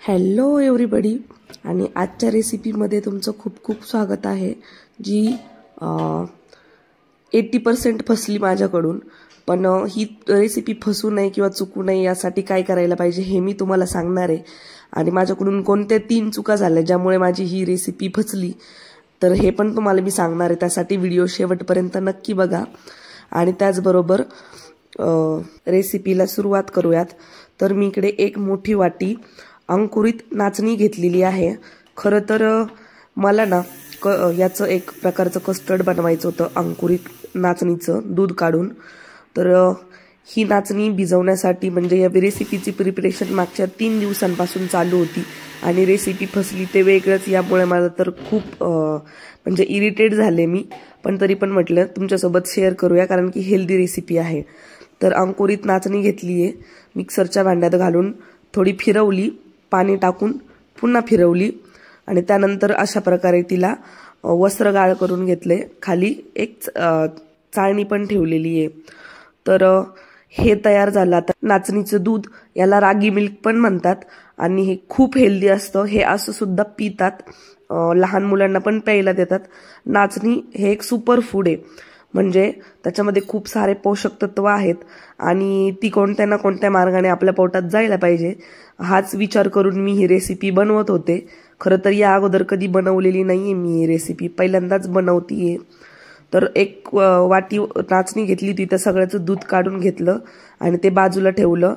Hello everybody आणि आजच्या रेसिपीमध्ये तुमचं खूप खूप स्वागत आहे जी 80% फसली माझ्याकडून। पण ही रेसिपी फसू नये किंवा चुकू नये यासाठी काय करायला पाहिजे हे मी तुम्हाला सांगणार आहे। आणि माझ्याकडून कोणत्या 3 चुका झाल्या ज्यामुळे माझी ही रेसिपी फसली तर हे पण तुम्हाला मी सांगणार आहे। त्यासाठी व्हिडिओ शेवटपर्यंत नक्की बघा। आणि त्याचबरोबर रेसिपीला सुरुवात करूयात। तर मी इकडे एक मोठी वाटी अंकुरित नाचणी घेतलेली आहे। खरं तर मला ना याचं एक प्रकारचं कस्टर्ड बनवायचं होतं अंकुरित नाचणीचं दूध काढून। तर ही नाचणी भिजवण्यासाठी म्हणजे या रेसिपीची प्रिपरेशन मागच्या 3 दिवसांपासून चालू होती आणि रेसिपी फसली ते वेगळंच। यामुळे मला तर खूप म्हणजे इरिटेट झाले मी, पण तरी पण म्हटलं तुमच्यासोबत शेअर करूया कारण की हेल्दी रेसिपी आहे। तर अंकुरित नाचणी घेतली आहे, मिक्सरच्या भांड्यात घालून थोडी फिरवली, पाणी टाकून पुन्हा फिरवली आणि त्यानंतर अशा प्रकारे तिला वस्त्र गाळ करून घेतले। खाली एक चाळणी पण ठेवलेली आहे। तर हे तयार झालं। आता नाचणीचं दूध याला रागी मिल्क पण म्हणतात आणि हे खूप हेल्दी असतं। हे असं सुद्धा पितात, लहान मुलांना पण प्यायला देतात। नाचणी हे एक सुपर फूड आहे, म्हणजे त्याच्यामध्ये खूप सारे पोषक तत्व आहेत आणि ती कोणत्या ना कोणत्या मार्गाने आपल्या पोटात जायला पाहिजे हाच विचार करून मी ही रेसिपी बनवत होते। खरं तर या अगोदर कधी बनवलेली नाहीये मी ही रेसिपी, पहिल्यांदाच बनवतीये। तर एक वाटी नाचणी घेतली, तिथं सगळ्याचं दूध काढून घेतलं आणि ते बाजूला ठेवलं।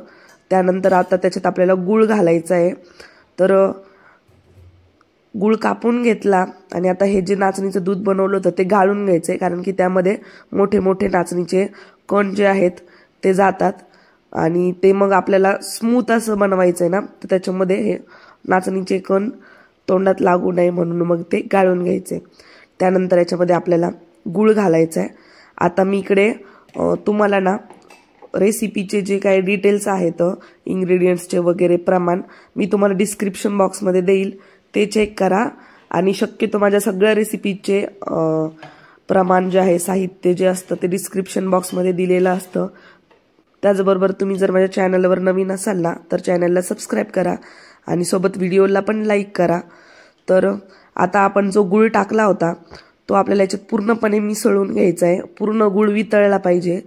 त्यानंतर आता त्याच्यात आपल्याला गूळ घालायचा आहे। तर गूळ कापून घेतला आणि आता हे जे नाचणीचं दूध बनवलं होतं ते गाळून घ्यायचंय कारण की त्यामध्ये मोठे मोठे नाचणीचे कण जे आहेत ते जातात आणि ते मग आपल्याला स्मूथ असं बनवायचंय ना, तर त्याच्यामध्ये हे नाचणीचे कण तोंडात लागू नये म्हणून मग ते गाळून घ्यायचे। त्यानंतर याच्यामध्ये आपल्याला गूळ घालायचा आहे। आता मी इकडे तुम्हाला ना रेसिपीचे जे काही डिटेल्स आहेत इंग्रेडियंट्सचे वगैरे प्रमाण मी तुम्हाला डिस्क्रिप्शन बॉक्समध्ये देईल, ते चेक करा। आणि शक्यतो माझ्या सगळ्या रेसिपीचे प्रमाण जे आहे, साहित्य जे असतं ते डिस्क्रिप्शन बॉक्समध्ये दिलेलं असतं। त्याचबरोबर तुम्ही जर माझ्या चॅनलवर नवीन असाल ना तर चॅनलला सबस्क्राईब करा आणि सोबत व्हिडिओला पण लाईक करा। तर आता आपण जो गूळ टाकला होता तो आपल्याला याच्यात पूर्णपणे मिसळून घ्यायचा आहे, पूर्ण गूळ वितळला पाहिजे।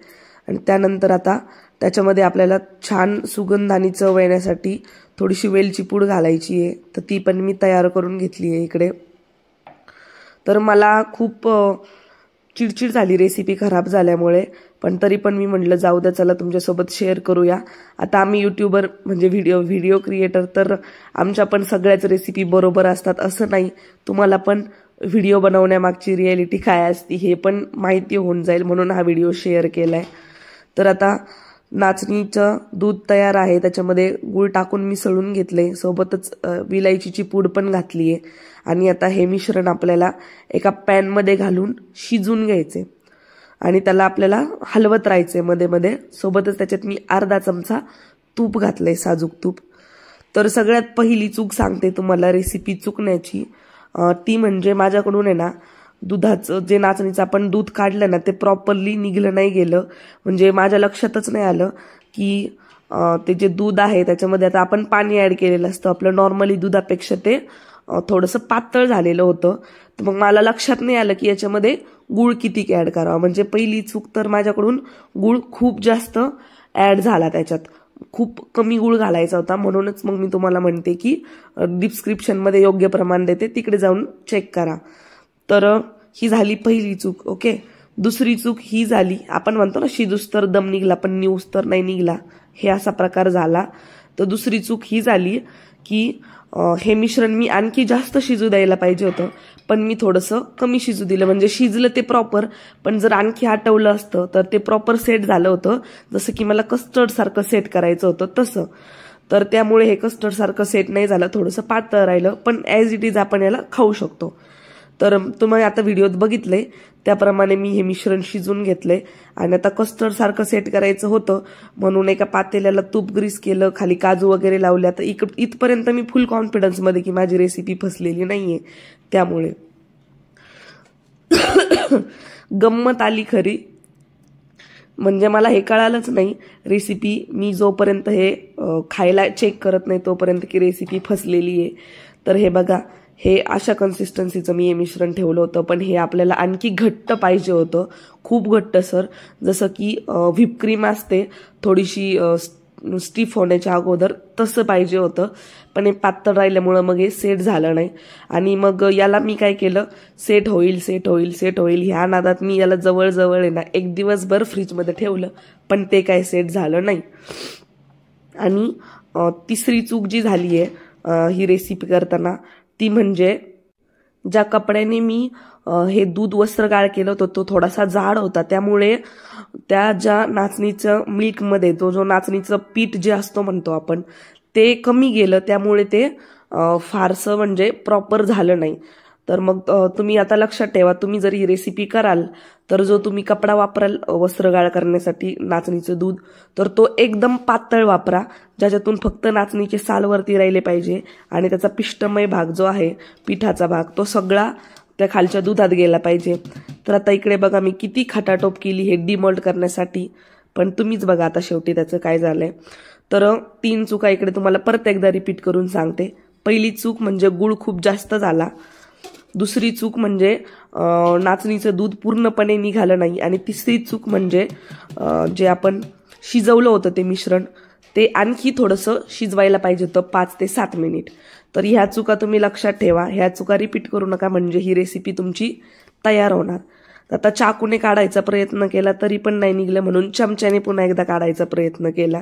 आणि त्यानंतर आता त्याच्यामध्ये आपल्याला छान सुगंधानी चव येण्यासाठी थोडीशी वेलची पूड घालायची आहे, तर ती पण मी तयार करून घेतली आहे इकडे। तर मला खूप चिडचिड झाली रेसिपी खराब झाल्यामुळे, पण तरी पण मी म्हटलं जाऊ द्या, चला तुमच्यासोबत शेअर करूया। आता आम्ही यूट्यूबर म्हणजे व्हिडिओ क्रिएटर, तर आमच्या पण सगळ्याच रेसिपी बरोबर असतात असं नाही। तुम्हाला पण व्हिडिओ बनवण्यामागची रियालिटी काय असते हे पण माहिती होऊन जाईल म्हणून हा व्हिडिओ शेअर केलाय। तर आता नाचणीचं दूध तयार आहे, त्याच्यामध्ये गूळ टाकून मिसळून घेतले, सोबतच विलायचीची पूड पण घातली आहे। आणि आता हे मिश्रण आपल्याला एका पॅनमध्ये घालून शिजून घ्यायचे आणि त्याला आपल्याला हलवत राहायचे मध्ये मध्ये। सोबतच त्याच्यात मी अर्धा चमचा तूप घातलंय, साजूक तूप। तर सगळ्यात पहिली चूक सांगते तुम्हाला रेसिपी चुकण्याची, ती म्हणजे माझ्याकडून आहे ना दुधाचं जे नाचणीचं आपण दूध काढलं ना ते प्रॉपरली निघलं नाही गेलं। म्हणजे माझ्या लक्षातच नाही आलं की ते जे दूध आहे त्याच्यामध्ये आता आपण पाणी ऍड केलेलं असतं, आपलं नॉर्मली दुधापेक्षा ते थोडंसं पातळ झालेलं होतं। तर मग मला लक्षात नाही आलं की याच्यामध्ये गूळ किती ऍड करावा। म्हणजे पहिली चूक तर माझ्याकडून गूळ खूप जास्त ऍड झाला, त्याच्यात खूप कमी गूळ घालायचा होता। म्हणूनच मग मी तुम्हाला म्हणते की डिस्क्रिप्शनमध्ये योग्य प्रमाण देते, तिकडे जाऊन चेक करा। तर ही झाली पहिली चूक। ओके, दुसरी चूक ही झाली, आपण म्हणतो ना शिजूस तर दम निघला पण निऊस तर नाही निघला, हे असा प्रकार झाला। तर दुसरी चूक ही झाली की हे मिश्रण मी आणखी जास्त शिजू द्यायला पाहिजे होतं, पण मी थोडंसं कमी शिजू दिलं। म्हणजे शिजलं ते प्रॉपर, पण जर आणखी हटवलं असतं तर ते प्रॉपर सेट झालं होतं, जसं की मला कस्टर्ड सारखं सेट करायचं होतं तसं। तर त्यामुळे हे कस्टर्ड सारखं सेट नाही झालं, थोडंसं पातळ राहिलं, पण ॲज इट इज आपण याला खाऊ शकतो। तर तुम्ही आता व्हिडिओत बघितले त्याप्रमाणे मी हे मिश्रण शिजून घेतले आणि आता कस्टर्ड सारखं सेट करायचं होतं म्हणून एका पातेल्याला तूप ग्रीस केलं, खाली काजू वगैरे लावल्या। तर इथपर्यंत मी फुल कॉन्फिडन्स मध्ये की माझी रेसिपी फसलेली नाहीये। त्यामुळे गंमत आली खरी, म्हणजे मला हे कळालंच नाही रेसिपी मी जोपर्यंत हे खायला चेक करत नाही तोपर्यंत की रेसिपी फसलेली आहे. तर हे बघा, हे अशा कन्सिस्टन्सीचं मी हे मिश्रण ठेवलं होतं, पण हे आपल्याला आणखी घट्ट पाहिजे होतं, खूप घट्ट सर. जसं की व्हिप क्रीम असते थोडीशी स्टिफ होण्याच्या अगोदर, तसं पाहिजे होतं. पण हे पातळ राहिल्यामुळं मग हे सेट झालं नाही. आणि मग याला मी काय केलं, सेट होईल सेट होईल सेट होईल ह्या नादात मी याला जवळजवळ आहे ना 1 दिवसभर फ्रीजमध्ये ठेवलं, पण ते काय सेट झालं नाही. आणि तिसरी चूक जी झाली आहे ही रेसिपी करताना ती म्हणजे ज्या कपड्याने मी हे दूध वस्त्रगाळ केलं होतं तो थोडासा जाड होता, त्यामुळे त्या ज्या नाचणीचं मिल्कमध्ये जो नाचणीचं पीठ जे असतो म्हणतो आपण ते कमी गेलं, त्यामुळे ते फारसं म्हणजे प्रॉपर झालं नाही. तर मग तुम्ही आता लक्षात ठेवा, तुम्ही जर ही रेसिपी कराल तर जो तुम्ही कपडा वापराल वस्त्रगाळ करण्यासाठी नाचणीचं दूध, तर तो एकदम पातळ वापरा, ज्याच्यातून फक्त नाचणीचे साल वरती राहिले पाहिजे आणि त्याचा पिष्टमय भाग जो आहे पिठाचा भाग तो सगळा त्या खालच्या दुधात गेला पाहिजे. तर आता इकडे बघा मी किती खटाटोप केली हे डिमॉल्ट करण्यासाठी, पण तुम्हीच बघा आता शेवटी त्याचं काय झालंय. तर 3 चुका इकडे तुम्हाला परत एकदा रिपीट करून सांगते. पहिली चूक म्हणजे गुळ खूप जास्त झाला. दुसरी चूक म्हणजे नाचणीचं दूध पूर्णपणे निघालं नाही. आणि तिसरी चूक म्हणजे जे आपण शिजवलं होतं ते मिश्रण ते आणखी थोडंसं शिजवायला पाहिजे होतं 5 ते 7 मिनिट. तर ह्या चुका तुम्ही लक्षात ठेवा, ह्या चुका रिपीट करू नका, म्हणजे ही रेसिपी तुमची तयार होणार. आता चाकूने काढायचा प्रयत्न केला तरी पण नाही निघलं, म्हणून चमच्याने पुन्हा एकदा काढायचा प्रयत्न केला,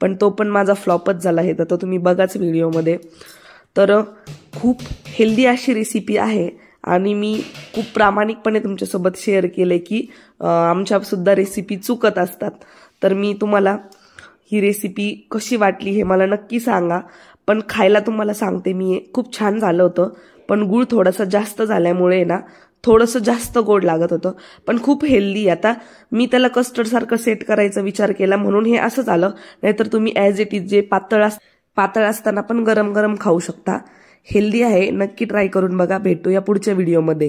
पण तो पण माझा फ्लॉपच झाला. हे तर तुम्ही बघाच व्हिडिओमध्ये. तर खूप हेल्दी अशी रेसिपी आहे आणि मी खूप प्रामाणिकपणे तुमच्यासोबत शेअर केले की आमच्या सुद्धा रेसिपी चुकत असतात. तर मी तुम्हाला ही रेसिपी कशी वाटली हे मला नक्की सांगा. पण खायला तुम्हाला सांगते मी, खूप छान झालं होतं, पण गूळ थोडासा जास्त झाल्यामुळे ना थोडंसं जास्त गोड लागत होतं, पण खूप हेल्दी. आता मी त्याला कस्टर्ड सारखं सेट करायचा विचार केला म्हणून हे असं झालं, नाहीतर तुम्ही ॲज इट इज जे पातळ असताना पण गरम गरम खाऊ शकता. हेल्दी आहे, नक्की ट्राय करून बघा. भेटूया पुढच्या व्हिडिओमध्ये.